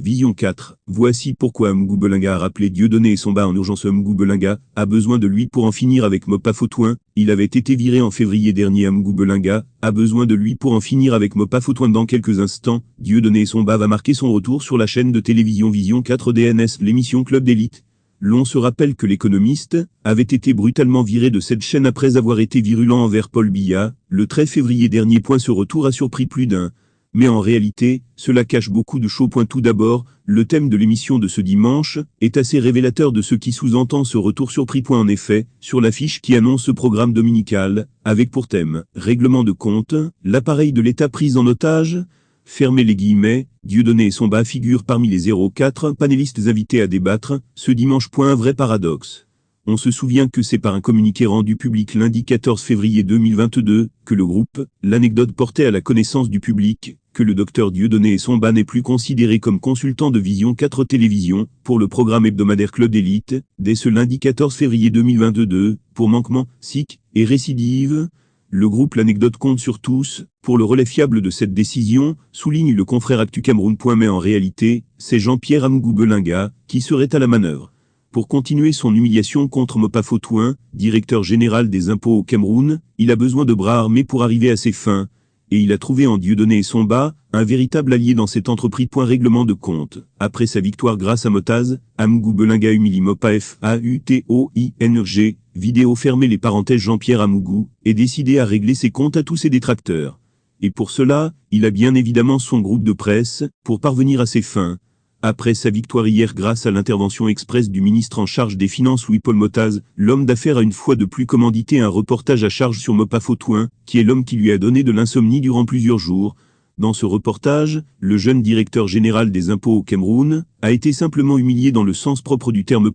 Vision 4. Voici pourquoi Mgou Belinga a rappelé Dieudonné et Somba en urgence. Mgou Belinga a besoin de lui pour en finir avec Mopa Fotouin. Il avait été viré en février dernier. Mgou Belinga a besoin de lui pour en finir avec Mopa Fotouin. Dans quelques instants, Dieudonné et Somba va marquer son retour sur la chaîne de télévision Vision 4 DNS, l'émission Club d'élite. L'on se rappelle que l'économiste avait été brutalement viré de cette chaîne après avoir été virulent envers Paul Biya, le 13 février dernier. Ce retour a surpris plus d'un. Mais en réalité, cela cache beaucoup de choses. Tout d'abord, le thème de l'émission de ce dimanche est assez révélateur de ce qui sous-entend ce retour surpris. En effet, sur l'affiche qui annonce ce programme dominical, avec pour thème « Règlement de compte, l'appareil de l'État pris en otage », fermez les guillemets, Dieudonné et Somba figurent parmi les 04 panélistes invités à débattre ce dimanche. Un vrai paradoxe. On se souvient que c'est par un communiqué rendu public lundi 14 février 2022 que le groupe, l'anecdote portait à la connaissance du public, que le docteur Dieudonné et Somba n'est plus considéré comme consultant de Vision 4 Télévision pour le programme hebdomadaire Club d'élite, dès ce lundi 14 février 2022, pour manquement, sic, et récidive. Le groupe L'Anecdote compte sur tous pour le relais fiable de cette décision, souligne le confrère Actu Cameroun. Mais en réalité, c'est Jean-Pierre Mgou Belinga qui serait à la manœuvre. Pour continuer son humiliation contre Mopa Fotouin, directeur général des impôts au Cameroun, il a besoin de bras armés pour arriver à ses fins. Et il a trouvé en Dieudonné et Somba un véritable allié dans cette entreprise. Règlement de compte. Après sa victoire grâce à Motaz, Mgou Belinga humilie Mopa Fautoing. Vidéo fermée les parenthèses. Jean-Pierre Mgou est décidé à régler ses comptes à tous ses détracteurs. Et pour cela, il a bien évidemment son groupe de presse pour parvenir à ses fins. Après sa victoire hier grâce à l'intervention express du ministre en charge des Finances Louis-Paul Motaz, l'homme d'affaires a une fois de plus commandité un reportage à charge sur Mopa Fotouin, qui est l'homme qui lui a donné de l'insomnie durant plusieurs jours. Dans ce reportage, le jeune directeur général des impôts au Cameroun a été simplement humilié dans le sens propre du terme.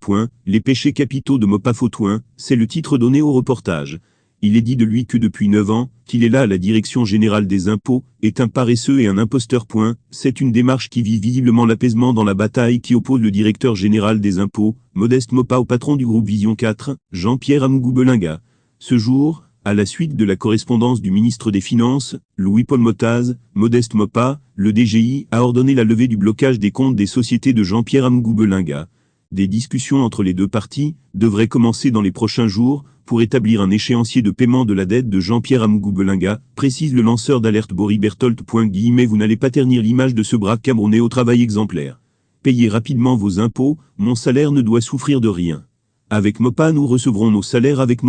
Les péchés capitaux de Mopa Fotouin, c'est le titre donné au reportage. Il est dit de lui que depuis 9 ans, qu'il est là à la direction générale des impôts, est un paresseux et un imposteur. C'est une démarche qui vise visiblement l'apaisement dans la bataille qui oppose le directeur général des impôts, Modeste Mopa, au patron du groupe Vision 4, Jean-Pierre Mgou Belinga. Ce jour, à la suite de la correspondance du ministre des Finances, Louis-Paul Motaz, Modeste Mopa, le DGI a ordonné la levée du blocage des comptes des sociétés de Jean-Pierre Mgou Belinga. Des discussions entre les deux parties devraient commencer dans les prochains jours pour établir un échéancier de paiement de la dette de Jean-Pierre Mgou Belinga, précise le lanceur d'alerte Bory Berthold. Vous n'allez pas ternir l'image de ce brave Camerounais au travail exemplaire. Payez rapidement vos impôts, mon salaire ne doit souffrir de rien. Avec Mopa nous recevrons nos salaires avec